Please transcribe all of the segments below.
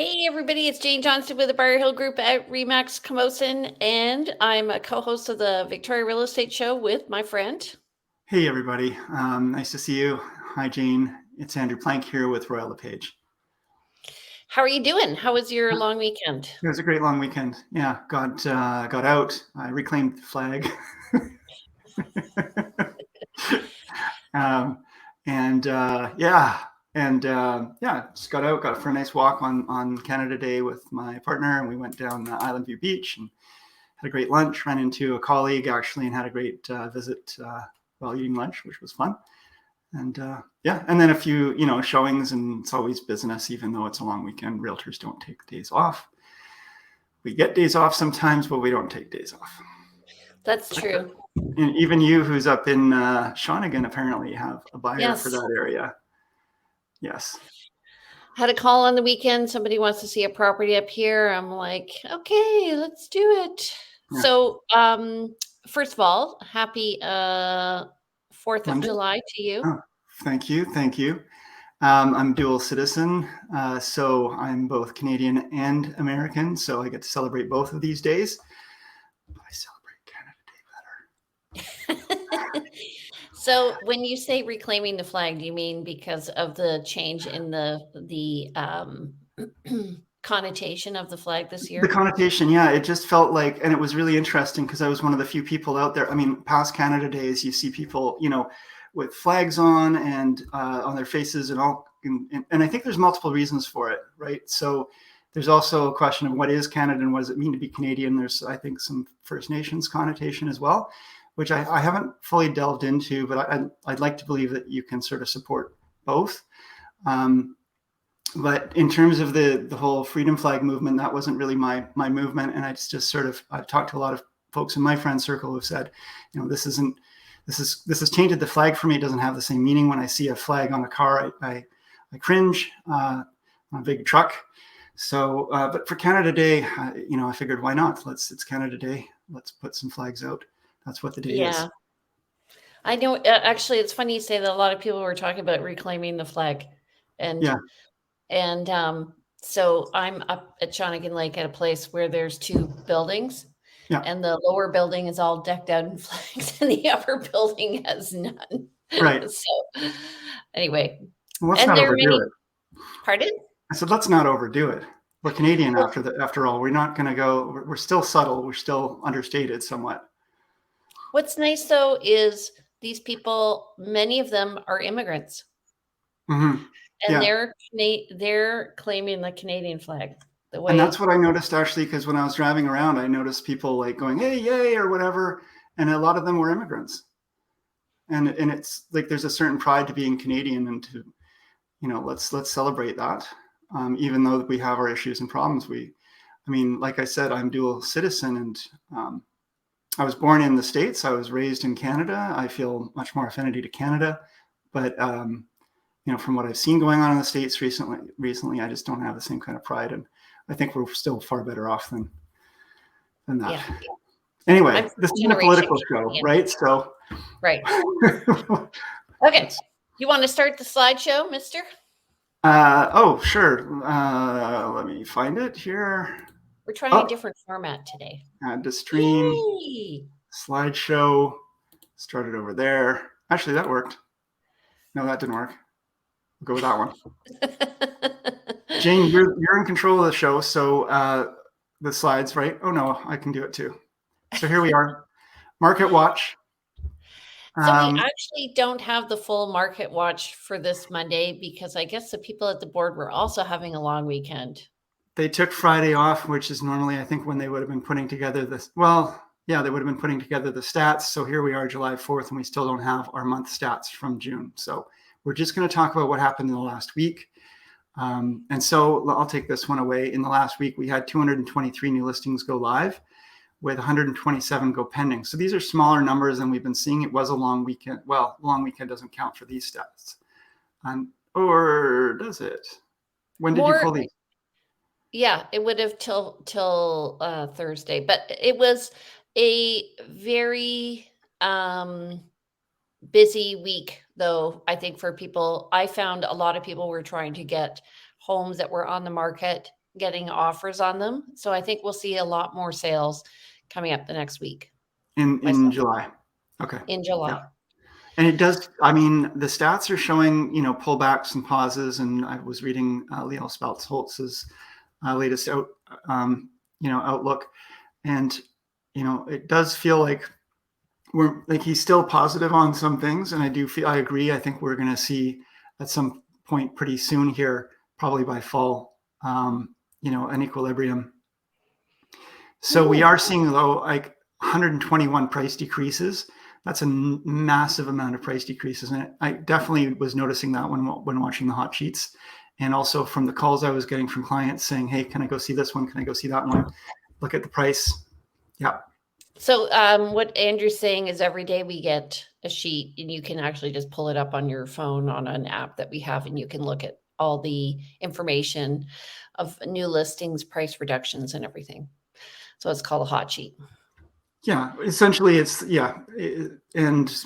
Hey everybody, it's Jane Johnston with the Briar Hill Group at Remax Camosun, and I'm a co-host of the Victoria Real Estate Show with my friend. Hey, everybody. Nice to see you. Hi, Jane. It's Andrew Plank here with Royal LePage. How are you doing? How was your long weekend? It was a great long weekend. Yeah, got out. I reclaimed the flag. um, and just got out, got for a nice walk on Canada Day with my partner, and we went down Island View Beach and had a great lunch. Ran into a colleague actually, and had a great visit while eating lunch, which was fun. And and then a few, showings, and it's always business, even though it's a long weekend. Realtors don't take days off. We get days off sometimes, but we don't take days off. That's true. And even you, who's up in Shawnigan, apparently have a buyer for Yes. that area. Yes. Had a call on the weekend. Somebody wants to see a property up here. I'm like, okay, let's do it. Yeah. So, first of all, happy 4th of July to you. Oh, thank you. Thank you. I'm dual citizen, so I'm both Canadian and American, so I get to celebrate both of these days. But I celebrate Canada Day better. So when you say reclaiming the flag, do you mean because of the change in the connotation of the flag this year? The connotation, yeah, it just felt like, and it was really interesting because I was one of the few people out there. I mean, past Canada Days, you see people, with flags on and on their faces and all. And I think there's multiple reasons for it, right? So there's also a question of what is Canada and what does it mean to be Canadian? There's, I think, some First Nations connotation as well, which I haven't fully delved into, but I'd like to believe that you can sort of support both. But in terms of the whole freedom flag movement, that wasn't really my movement. And I've talked to a lot of folks in my friend circle who've said, this has tainted the flag for me. It doesn't have the same meaning. When I see a flag on a car, I cringe on a big truck. So, but for Canada Day, I figured, why not? It's Canada Day. Let's put some flags out. That's what the day is. I know. Actually, it's funny you say that. A lot of people were talking about reclaiming the flag, and so I'm up at Shawnigan Lake at a place where there's two buildings. Yeah. And the lower building is all decked out in flags, and the upper building has none. Right. So, anyway, well, let's not overdo it. Pardon? I said, let's not overdo it. We're Canadian after all. We're not going to go. We're still subtle. We're still understated somewhat. What's nice though is these people. Many of them are immigrants, and they're claiming the Canadian flag. And that's what I noticed actually, because when I was driving around, I noticed people like going, "Hey, yay," or whatever, and a lot of them were immigrants. And it's like there's a certain pride to being Canadian, and to, let's celebrate that, even though we have our issues and problems. Like I said, I'm dual citizen, and I was born in the States. I was raised in Canada. I feel much more affinity to Canada, but from what I've seen going on in the States recently, I just don't have the same kind of pride, and I think we're still far better off than that. Yeah. Anyway, this is a political show, right? So, right. Okay, you want to start the slideshow, Mister? Oh, sure. Let me find it here. We're trying a different format today. Add to stream. Yay! Slideshow. Started over there. Actually, that worked. No, that didn't work. We'll go with that one. Jane, you're in control of the show, so the slides, right? Oh no, I can do it too. So here we are, Market Watch. So we actually don't have the full Market Watch for this Monday because I guess the people at the board were also having a long weekend. They took Friday off, which is normally, I think, when they would have been putting together this. Well, yeah, they would have been putting together the stats. So here we are, July 4th, and we still don't have our month stats from June. So we're just going to talk about what happened in the last week. And so I'll take this one away. In the last week, we had 223 new listings go live with 127 go pending. So these are smaller numbers than we've been seeing. It was a long weekend. Well, long weekend doesn't count for these stats. Or does it? When did you pull these? Yeah, it would have till Thursday, but it was a very busy week, though. I think for people, I found a lot of people were trying to get homes that were on the market getting offers on them. So I think we'll see a lot more sales coming up the next week. In July. Okay. In July. Yeah. And it does, I mean, the stats are showing, pullbacks and pauses. And I was reading Leo Spaltz-Holtz's latest outlook. And, it does feel like he's still positive on some things. And I agree. I think we're going to see at some point pretty soon here, probably by fall, an equilibrium. So we are seeing, though, like 121 price decreases. That's a massive amount of price decreases. And I definitely was noticing that when watching the hot sheets. And also from the calls I was getting from clients saying, hey, can I go see this one? Can I go see that one? Look at the price. Yeah. So what Andrew's saying is every day we get a sheet and you can actually just pull it up on your phone on an app that we have, and you can look at all the information of new listings, price reductions, and everything. So it's called a hot sheet. Yeah, essentially and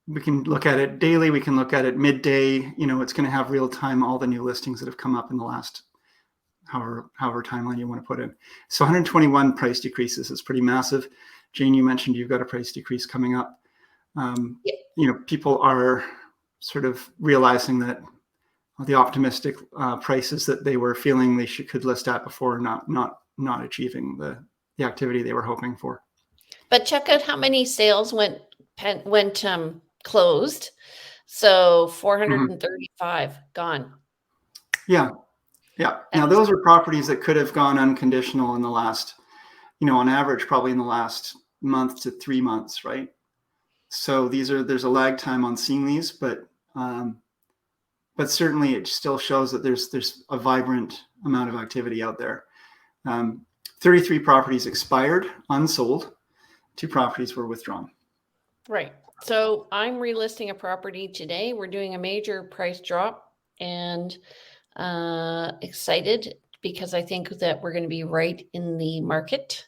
we can look at it daily. We can look at it midday. It's going to have real time all the new listings that have come up in the last however timeline you want to put in. So 121 price decreases is pretty massive. Jane, you mentioned you've got a price decrease coming up. People are sort of realizing that the optimistic prices that they were feeling they could list at before not achieving the activity they were hoping for. But check out how many sales went closed. So 435 gone. Yeah. Now those are properties that could have gone unconditional in the last, on average, probably in the last month to 3 months, right? So there's a lag time on seeing these, but certainly it still shows that there's a vibrant amount of activity out there. 33 properties expired, unsold. 2 properties were withdrawn. Right. So I'm relisting a property today. We're doing a major price drop, and excited because I think that we're going to be right in the market.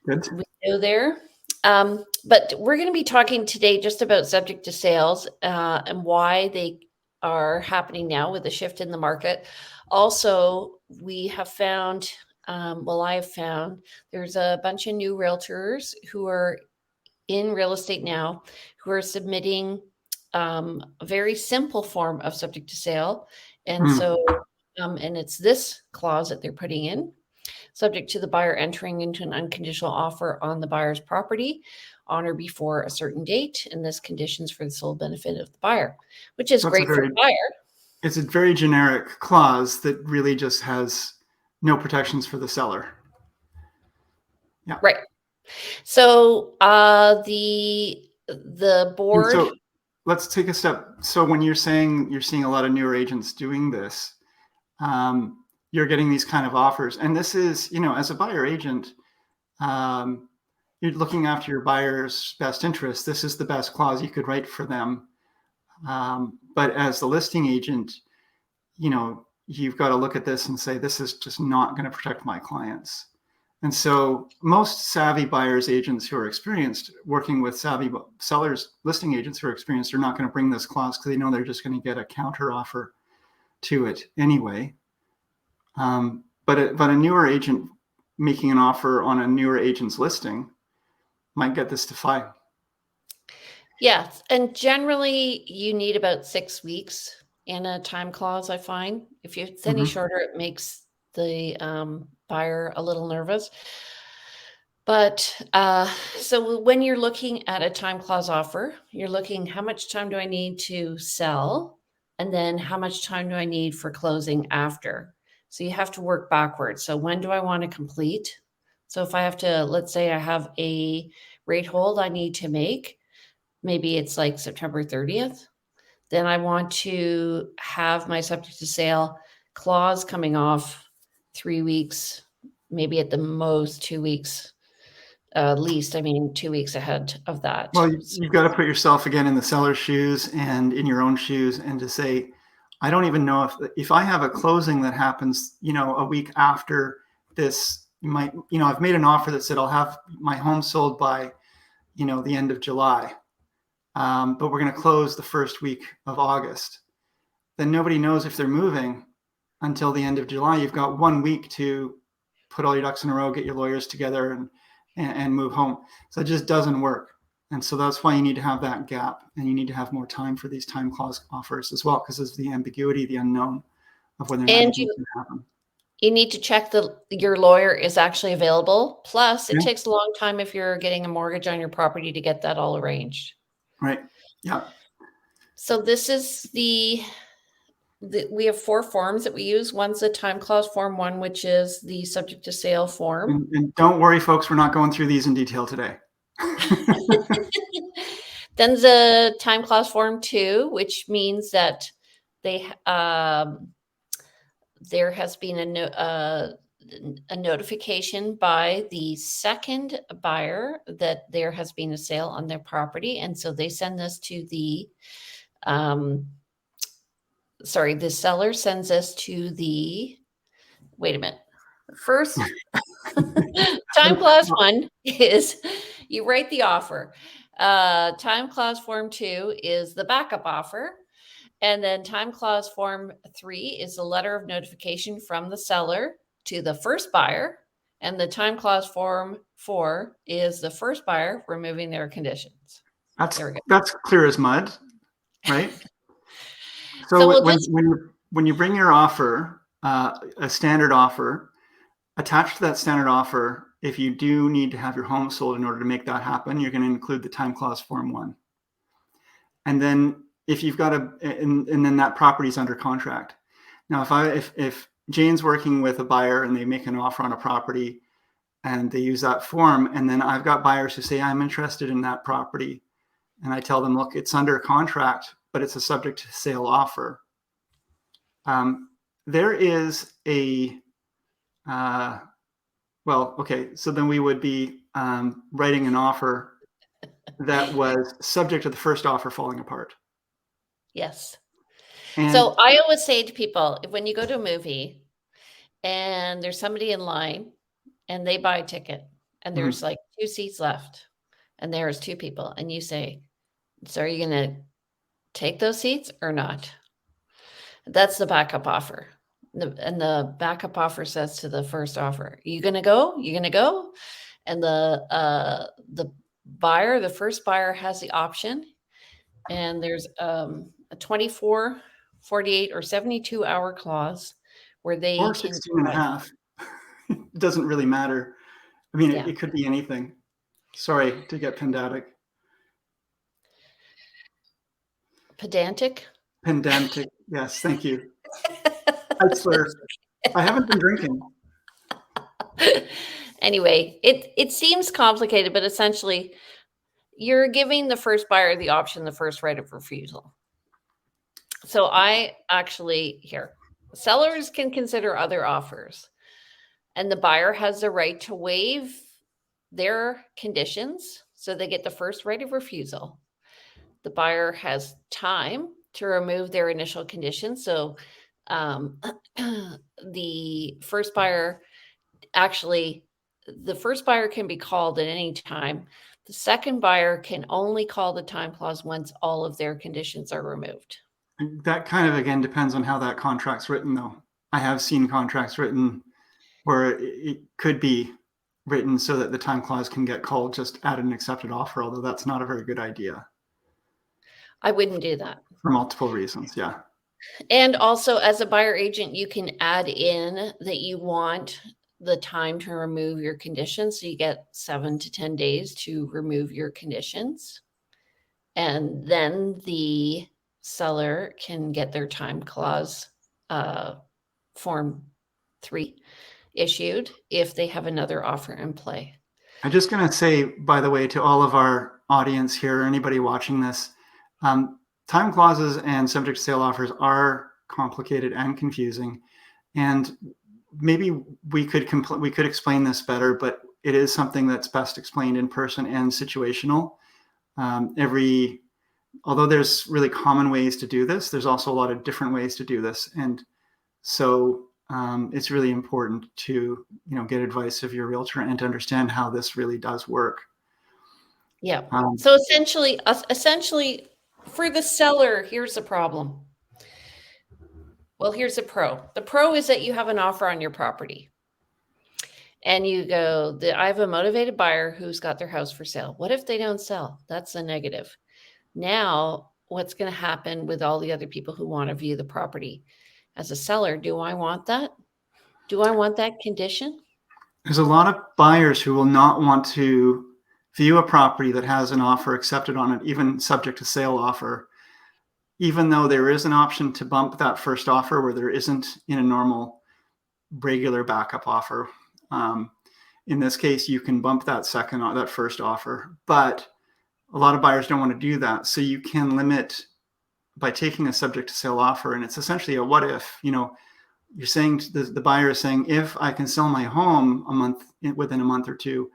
Good. We go there. But we're going to be talking today just about subject to sales and why they are happening now with the shift in the market. Also, we have found, I have found there's a bunch of new realtors who are in real estate now who are submitting a very simple form of subject to sale. And so, and it's this clause that they're putting in: subject to the buyer entering into an unconditional offer on the buyer's property on or before a certain date, and this conditions for the sole benefit of the buyer, which is great for the buyer. It's a very generic clause that really just has no protections for the seller. Yeah. Right. So the board. So let's take a step. So when you're saying you're seeing a lot of newer agents doing this, you're getting these kind of offers. And this is, as a buyer agent, you're looking after your buyer's best interest. This is the best clause you could write for them. But as the listing agent, you've got to look at this and say, this is just not going to protect my clients. And so most savvy buyers agents who are experienced working with savvy sellers, listing agents who are experienced, are not going to bring this clause because they know they're just going to get a counter offer to it anyway. But a newer agent making an offer on a newer agent's listing might get this to file. Yes. And generally you need about 6 weeks in a time clause, I find. If it's any shorter, it makes the buyer a little nervous. But so when you're looking at a time clause offer, you're looking, how much time do I need to sell? And then how much time do I need for closing after? So you have to work backwards. So when do I want to complete? So if I have to, let's say I have a rate hold I need to make, maybe it's like September 30th. Then I want to have my subject to sale clause coming off 3 weeks, maybe at the most 2 weeks, least. 2 weeks ahead of that. Well, you've got to put yourself again in the seller's shoes and in your own shoes, and to say, I don't even know if I have a closing that happens, a week after this. I've made an offer that said I'll have my home sold by, the end of July, but we're going to close the first week of August. Then nobody knows if they're moving until the end of July. You've got 1 week to put all your ducks in a row, get your lawyers together, and move home. So it just doesn't work. And so that's why you need to have that gap, and you need to have more time for these time clause offers as well, because there's the ambiguity, the unknown of whether or not And anything's going to happen. you need to check your lawyer is actually available. Plus, it Yeah. takes a long time if you're getting a mortgage on your property to get that all arranged. Right. Yeah. So this is we have 4 forms that we use. One's the time clause form 1, which is the subject to sale form. And don't worry, folks, we're not going through these in detail today. Then the time clause form 2, which means that they there has been a notification by the second buyer that there has been a sale on their property, and so they send this to the the seller sends this to the wait a minute. First time clause 1 is you write the offer. Time clause form 2 is the backup offer. And then time clause form 3 is a letter of notification from the seller to the first buyer. And the time clause form 4 is the first buyer removing their conditions. That's clear as mud, right? So when you bring your offer, a standard offer, attached to that standard offer, if you do need to have your home sold in order to make that happen, you're going to include the time clause form 1. And then if you've got and then that property is under contract. Now, if Jane's working with a buyer and they make an offer on a property and they use that form, and then I've got buyers who say, I'm interested in that property. And I tell them, look, it's under contract, but it's a subject to sale offer. There is so then we would be writing an offer that was subject to the first offer falling apart. Yes. And so I always say to people, when you go to a movie and there's somebody in line and they buy a ticket and there's like 2 seats left and there's 2 people and you say, so are you going to take those seats or not? That's the backup offer. And the backup offer says to the first offer, are you going to go? You going to go? And the first buyer has the option. And there's a 24, 48, or 72-hour clause where they or can 16 and a half. It doesn't really matter. I mean, Yeah. it could be anything. Sorry to get pedantic. Pedantic? Pedantic. Yes, thank you. I swear, I haven't been drinking. Anyway, it seems complicated, but essentially, you're giving the first buyer the option, the first right of refusal. So sellers can consider other offers, and the buyer has the right to waive their conditions, so they get the first right of refusal. The buyer has time to remove their initial conditions. So the first buyer can be called at any time. The second buyer can only call the time clause once all of their conditions are removed. That kind of, again, depends on how that contract's written, though. I have seen contracts written where it could be written so that the time clause can get called just at an accepted offer, although that's not a very good idea. I wouldn't do that. For multiple reasons, yeah. And also, as a buyer agent, you can add in that you want the time to remove your conditions. So you get 7 to 10 days to remove your conditions. And then the seller can get their time clause form 3 issued if they have another offer in play. I'm just going to say, by the way, to all of our audience here, anybody watching this, time clauses and subject to sale offers are complicated and confusing. And maybe we could explain this better, but it is something that's best explained in person and situational. Although there's really common ways to do this, there's also a lot of different ways to do this. And so it's really important to, get advice of your realtor and to understand how this really does work. Yeah. So essentially for the seller, here's the problem. Well, here's the pro. The pro is that you have an offer on your property. And you go, I have a motivated buyer who's got their house for sale. What if they don't sell? That's a negative. Now, what's going to happen with all the other people who want to view the property? As a seller, do I want that? Do I want that condition? There's a lot of buyers who will not want to view a property that has an offer accepted on it, even subject to sale offer, even though there is an option to bump that first offer where there isn't in a normal regular backup offer. In this case, you can bump that first offer, but a lot of buyers don't want to do that. So you can limit by taking a subject to sale offer, and it's essentially a what if. You're saying the buyer is saying, if I can sell my home within a month or two,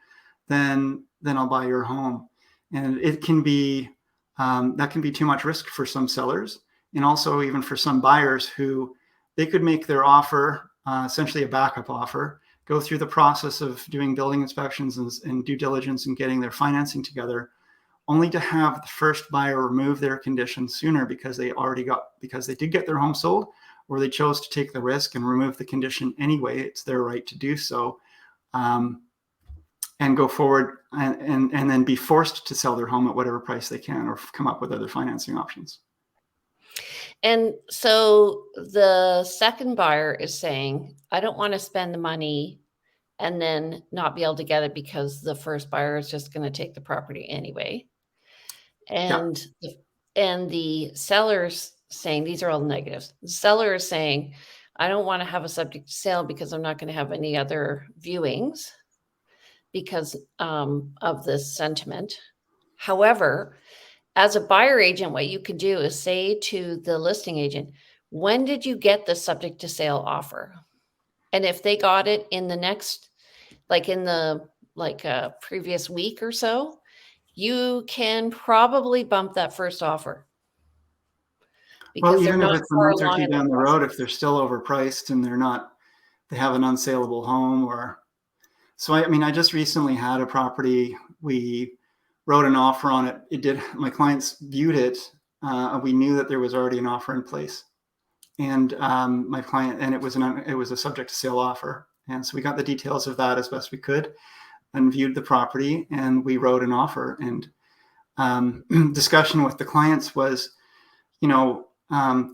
then I'll buy your home. And it can be that can be too much risk for some sellers, and also even for some buyers who they could make their offer essentially a backup offer, go through the process of doing building inspections and due diligence and getting their financing together, only to have the first buyer remove their condition sooner because they did get their home sold, or they chose to take the risk and remove the condition anyway. It's their right to do so, and go forward and then be forced to sell their home at whatever price they can, or come up with other financing options. And so the second buyer is saying, I don't want to spend the money and then not be able to get it because the first buyer is just going to take the property anyway. And the seller's saying, these are all negatives. The seller is saying, I don't want to have a subject to sale because I'm not going to have any other viewings because of this sentiment. However, as a buyer agent, what you could do is say to the listing agent, when did you get the subject to sale offer? And if they got it in the next, previous week or so, you can probably bump that first offer. Well, even if it's a month or two down the road, if they're still overpriced and they have an unsaleable home, I just recently had a property. We wrote an offer on it. My clients viewed it. We knew that there was already an offer in place, and it was a subject to sale offer. And so we got the details of that as best we could and viewed the property, and we wrote an offer. And discussion with the clients was, the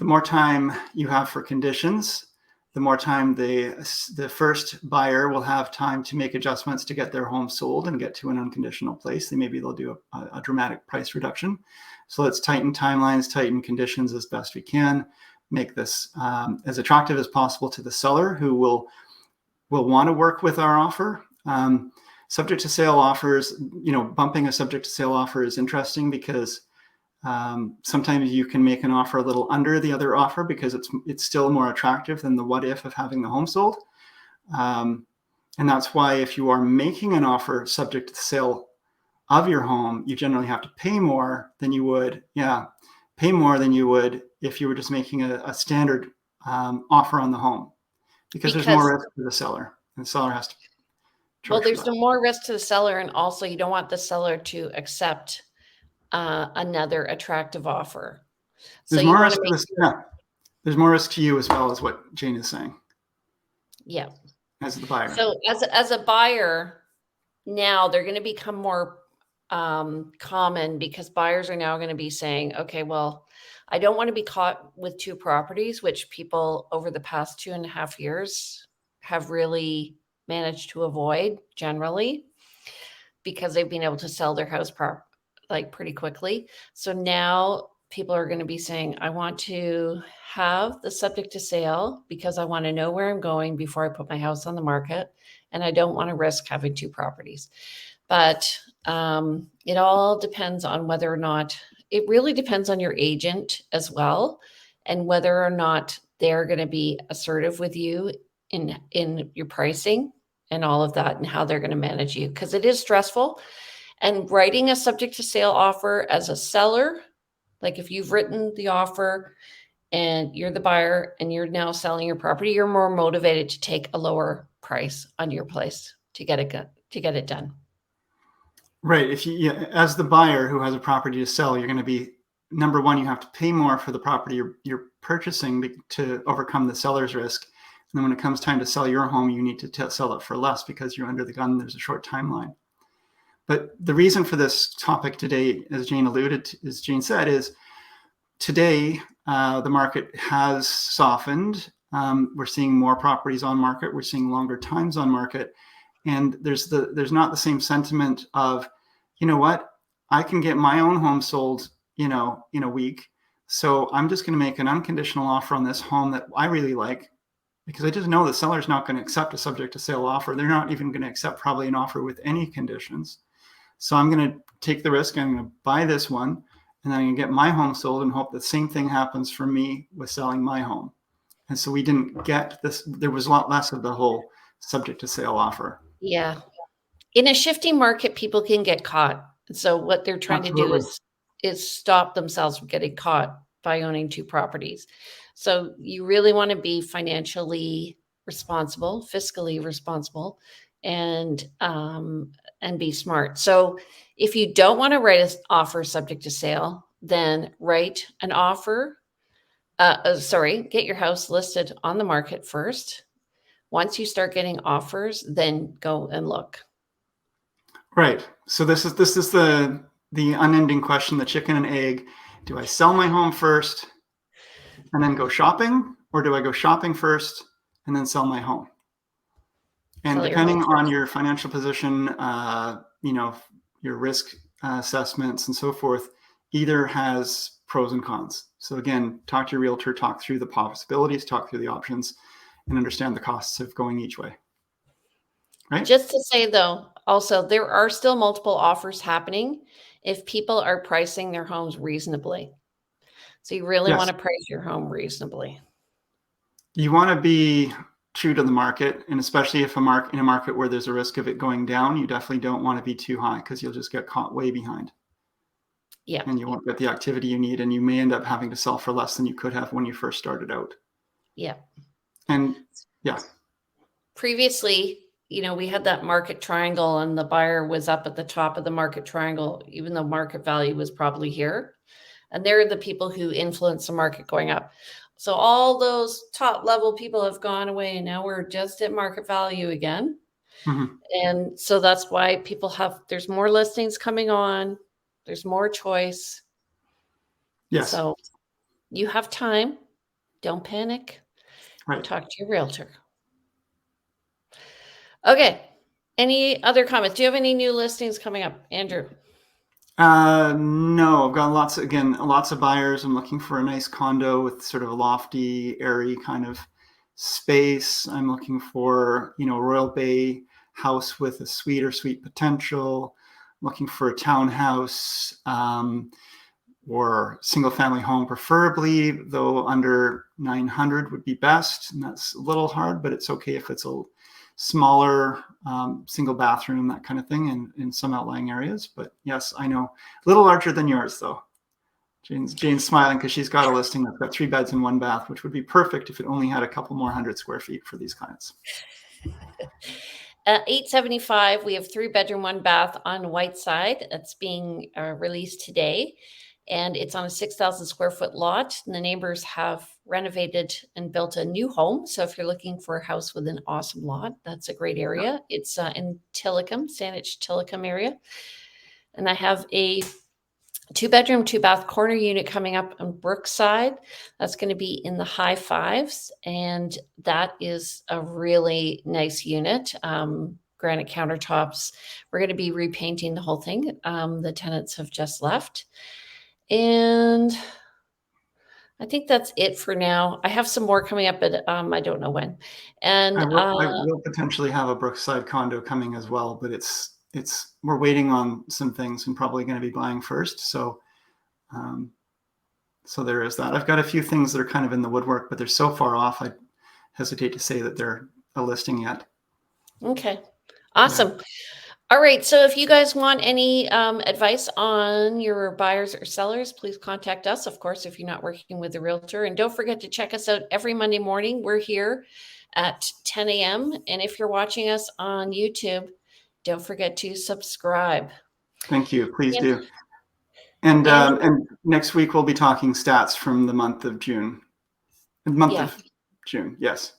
more time you have for conditions, the more time the first buyer will have time to make adjustments to get their home sold and get to an unconditional place. Maybe they'll do a dramatic price reduction. So let's tighten timelines, tighten conditions as best we can, make this as attractive as possible to the seller, who will want to work with our offer. Subject to sale offers, bumping a subject to sale offer is interesting because sometimes you can make an offer a little under the other offer because it's still more attractive than the what if of having the home sold. And that's why if you are making an offer subject to the sale of your home, you generally have to pay more than you would if you were just making a standard offer on the home, because there's more risk to the seller, and the seller has to charge. Well, there's no more risk to the seller, and also you don't want the seller to accept another attractive offer. There's more risk There's more risk to you as well, as what Jane is saying. Yeah. As the buyer. So as a buyer, now they're going to become more common, because buyers are now going to be saying, okay, well, I don't want to be caught with two properties, which people over the past 2.5 years have really managed to avoid generally, because they've been able to sell their house pretty quickly. So now people are going to be saying, I want to have the subject to sale because I want to know where I'm going before I put my house on the market, and I don't want to risk having two properties. But it all depends on whether or not, it really depends on your agent as well, and whether or not they're going to be assertive with you in your pricing and all of that, and how they're going to manage you, because it is stressful. And writing a subject to sale offer as a seller, like if you've written the offer and you're the buyer and you're now selling your property, you're more motivated to take a lower price on your place to get it done. Right. If you, as the buyer who has a property to sell, you're going to be number one, you have to pay more for the property you're purchasing to overcome the seller's risk. And then when it comes time to sell your home, you need to sell it for less because you're under the gun. There's a short timeline. But the reason for this topic today, as Jane said, is today the market has softened. We're seeing more properties on market. We're seeing longer times on market. And there's not the same sentiment of, you know what, I can get my own home sold, in a week. So I'm just going to make an unconditional offer on this home that I really like, because I just know the seller's not going to accept a subject to sale offer. They're not even going to accept probably an offer with any conditions. So I'm going to take the risk. I'm going to buy this one, and then I'm going to get my home sold and hope the same thing happens for me with selling my home. And so we didn't get this. There was a lot less of the whole subject to sale offer. Yeah. In a shifting market, people can get caught. So what they're trying to do is stop themselves from getting caught by owning two properties. So you really want to be financially responsible, fiscally responsible, and be smart. So if you don't want to write an offer subject to sale, then write an offer. Get your house listed on the market first. Once you start getting offers, then go and look. Right. So this is the unending question, the chicken and egg. Do I sell my home first and then go shopping, or do I go shopping first and then sell my home? And depending on your financial position, your risk assessments and so forth, either has pros and cons. So again, talk to your realtor, talk through the possibilities, talk through the options, and understand the costs of going each way. Right? Just to say, though, also, there are still multiple offers happening if people are pricing their homes reasonably. So you really want to price your home reasonably. You want to be true to the market, and especially if in a market where there's a risk of it going down, you definitely don't want to be too high, because you'll just get caught way behind. Yeah. And you won't get the activity you need, and you may end up having to sell for less than you could have when you first started out. Yeah. And yeah. Previously, we had that market triangle, and the buyer was up at the top of the market triangle, even though market value was probably here. And they're the people who influence the market going up. So all those top level people have gone away, and now we're just at market value again. Mm-hmm. And so that's why there's more listings coming on. There's more choice. Yes. So you have time. Don't panic. Right. Talk to your realtor. Okay. Any other comments? Do you have any new listings coming up, Andrew? No, I've got lots of buyers. I'm looking for a nice condo with sort of a lofty, airy kind of space. I'm looking for, a Royal Bay house with a suite or suite potential. I'm looking for a townhouse, or single family home, preferably, though under 900 would be best. And that's a little hard, but it's okay if it's a smaller single bathroom, that kind of thing, in some outlying areas. But yes, I know, a little larger than yours though. Jane's smiling because she's got a listing that's got 3 beds and 1 bath, which would be perfect if it only had a couple more 100 square feet for these clients. 875, we have 3-bedroom, 1 bath on Whiteside. That's being released today. And it's on a 6,000 square foot lot. And the neighbors have renovated and built a new home. So if you're looking for a house with an awesome lot, that's a great area. It's in Tillicum, Saanich Tillicum area. And I have a 2-bedroom, 2-bath corner unit coming up on Brookside. That's going to be in the high 5s. And that is a really nice unit. Granite countertops. We're going to be repainting the whole thing. The tenants have just left. And I think that's it for now. I have some more coming up, but I don't know when. And I will potentially have a Brookside condo coming as well, but we're waiting on some things and probably going to be buying first. So there is that. I've got a few things that are kind of in the woodwork, but they're so far off, I hesitate to say that they're a listing yet. Okay. Awesome. Yeah. All right. So if you guys want any advice on your buyers or sellers, please contact us, of course, if you're not working with a realtor. And don't forget to check us out every Monday morning. We're here at 10 a.m. And if you're watching us on YouTube, don't forget to subscribe. Thank you. Please do. And And next week we'll be talking stats from the month of June. The month yeah, of June, yes.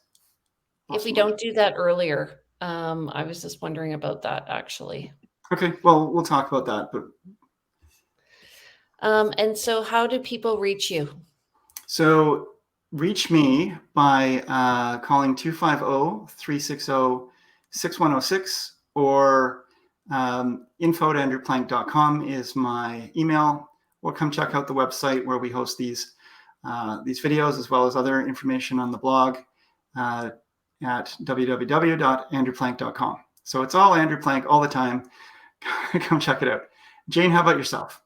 if we Awesome. don't do that earlier, I was just wondering about that actually. Okay, well, we'll talk about that. But And so how do people reach you? so reach me by calling 250-360-6106 or info@andrewplank.com is my email, or come check out the website where we host these videos as well as other information on the blog at www.andrewplank.com. So it's all Andrew Plank all the time. Come check it out. Jane, how about yourself?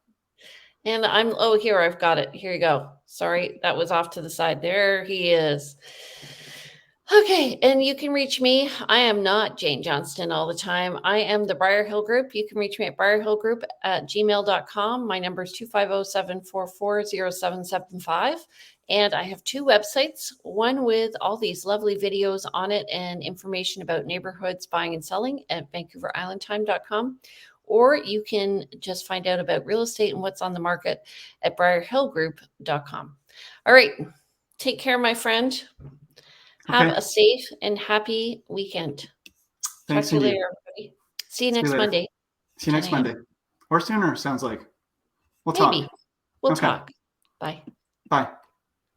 And oh, here, I've got it. Here you go. Sorry, that was off to the side. There he is. Okay, and you can reach me. I am not Jane Johnston all the time. I am the Briar Hill Group. You can reach me at briarhillgroup@gmail.com. My number is 250-744-0775. And I have two websites, one with all these lovely videos on it and information about neighborhoods buying and selling at vancouverislandtime.com. Or you can just find out about real estate and what's on the market at briarhillgroup.com. All right, take care, my friend. Have Okay. a safe and happy weekend. Talk Thanks to you indeed. later, everybody. See you See you next later. Monday, See you 10 next a.m. Monday. Or sooner, sounds like. We'll Maybe. talk. We'll Okay. talk. Bye. Bye.